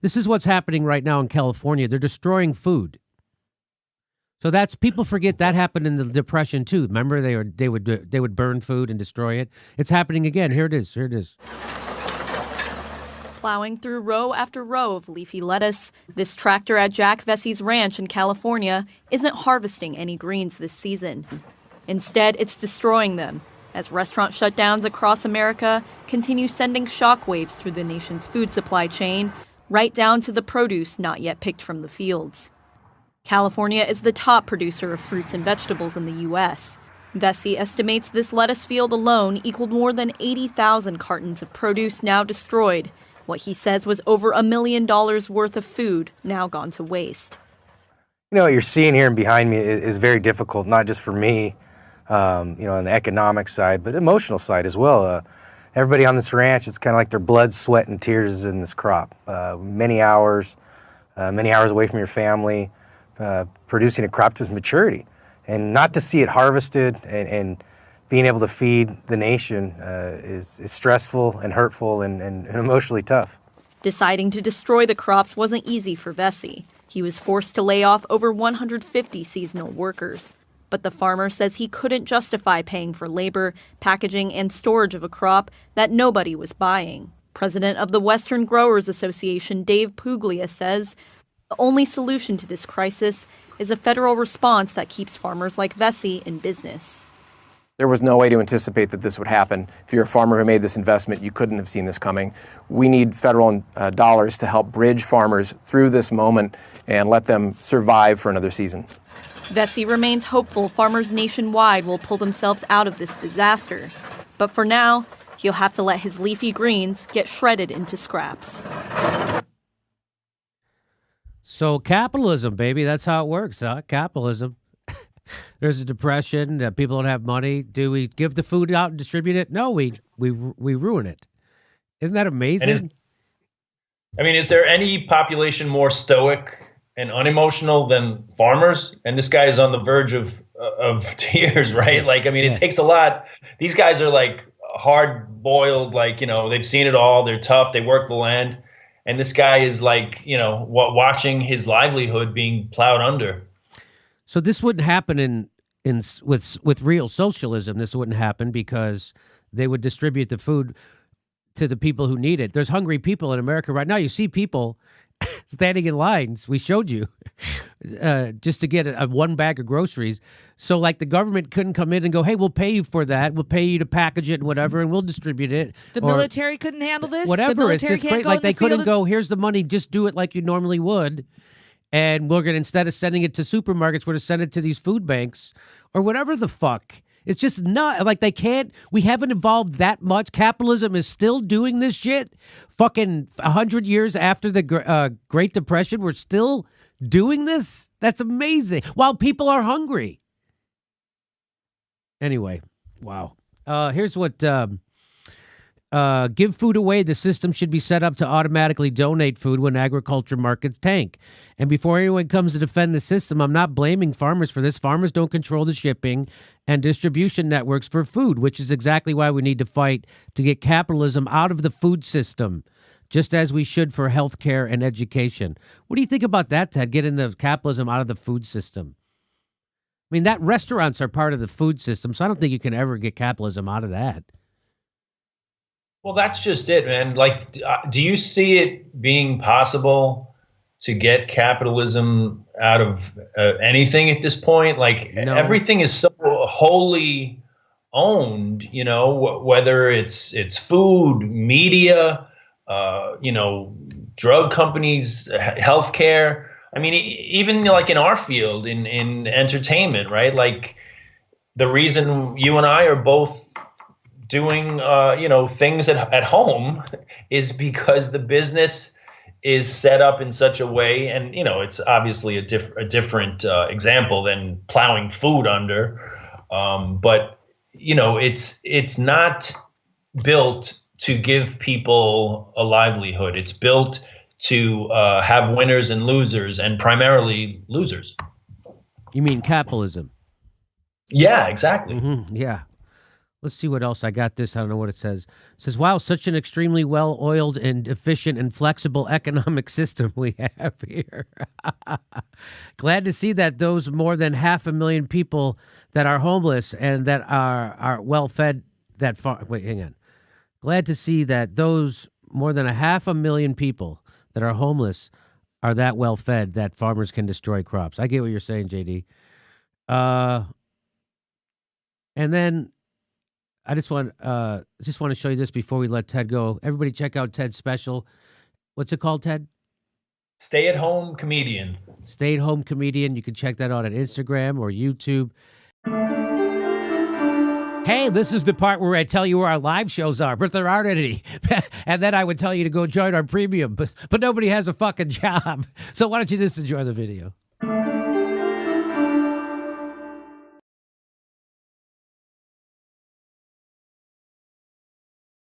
This is what's happening right now in California. They're destroying food. So people forget that happened in the Depression too. Remember, they would burn food and destroy it. It's happening again. Here it is. Plowing through row after row of leafy lettuce, this tractor at Jack Vesey's ranch in California isn't harvesting any greens this season. Instead, it's destroying them as restaurant shutdowns across America continue sending shockwaves through the nation's food supply chain, right down to the produce not yet picked from the fields. California is the top producer of fruits and vegetables in the U.S. Vesey estimates this lettuce field alone equaled more than 80,000 cartons of produce now destroyed, what he says was over $1 million worth of food now gone to waste. You know, what you're seeing here and behind me is very difficult, not just for me, on the economic side, but emotional side as well. Everybody on this ranch, it's kind of like their blood, sweat, and tears in this crop. Many hours away from your family, producing a crop to maturity. And not to see it harvested and being able to feed the nation is stressful and hurtful and emotionally tough. Deciding to destroy the crops wasn't easy for Vesey. He was forced to lay off over 150 seasonal workers. But the farmer says he couldn't justify paying for labor, packaging, and storage of a crop that nobody was buying. President of the Western Growers Association, Dave Puglia, says the only solution to this crisis is a federal response that keeps farmers like Vesey in business. There was no way to anticipate that this would happen. If you're a farmer who made this investment, you couldn't have seen this coming. We need federal dollars to help bridge farmers through this moment and let them survive for another season. Vesey remains hopeful farmers nationwide will pull themselves out of this disaster. But for now, he'll have to let his leafy greens get shredded into scraps. So capitalism, baby, that's how it works, huh? Capitalism. There's a depression. People don't have money. Do we give the food out and distribute it? No, we ruin it. Isn't that amazing? Is there any population more stoic and unemotional than farmers? And this guy is on the verge of tears, right? It takes a lot. These guys are like hard-boiled, they've seen it all. They're tough. They work the land. And this guy is watching his livelihood being plowed under. So this wouldn't happen with real socialism. This wouldn't happen because they would distribute the food to the people who need it. There's hungry people in America right now. You see people standing in lines. We showed you just to get one bag of groceries. So the government couldn't come in and go, hey, we'll pay you for that. We'll pay you to package it and whatever, and we'll distribute it. The military couldn't handle this? Whatever. It's just great. They couldn't go, here's the money, just do it like you normally would. And we're going to, instead of sending it to supermarkets, we're going to send it to these food banks or whatever the fuck. It's just not they can't. We haven't evolved that much. Capitalism is still doing this shit. Fucking 100 years after the Great Depression, we're still doing this. That's amazing. While people are hungry. Anyway, wow. Here's what. Give food away. The system should be set up to automatically donate food when agriculture markets tank. And before anyone comes to defend the system, I'm not blaming farmers for this. Farmers don't control the shipping and distribution networks for food, which is exactly why we need to fight to get capitalism out of the food system, just as we should for healthcare and education. What do you think about that, Ted, getting the capitalism out of the food system? That restaurants are part of the food system, so I don't think you can ever get capitalism out of that. Well, that's just it, man. Do you see it being possible to get capitalism out of anything at this point? No. Everything is so wholly owned, whether it's food, media, drug companies, healthcare. Even in our field, in entertainment, right? The reason you and I are both doing things at home is because the business is set up in such a way, and it's obviously a different example than plowing food under, but it's not built to give people a livelihood. It's built to have winners and losers, and primarily losers. You mean capitalism? Yeah, exactly. Mm-hmm. Yeah. Let's see what else I got. This I don't know what it says. It says, "Wow, such an extremely well-oiled and efficient and flexible economic system we have here." Glad to see that those more than 500,000 people that are homeless and that are well fed. Wait, hang on. Glad to see that those more than 500,000 people that are homeless are that well fed that farmers can destroy crops. I get what you're saying, JD. And then I just want to show you this before we let Ted go. Everybody, check out Ted's special. What's it called, Ted? Stay-at-home comedian. Stay-at-home comedian. You can check that out on Instagram or YouTube. Hey, this is the part where I tell you where our live shows are, but there aren't any. And then I would tell you to go join our premium, but nobody has a fucking job. So why don't you just enjoy the video?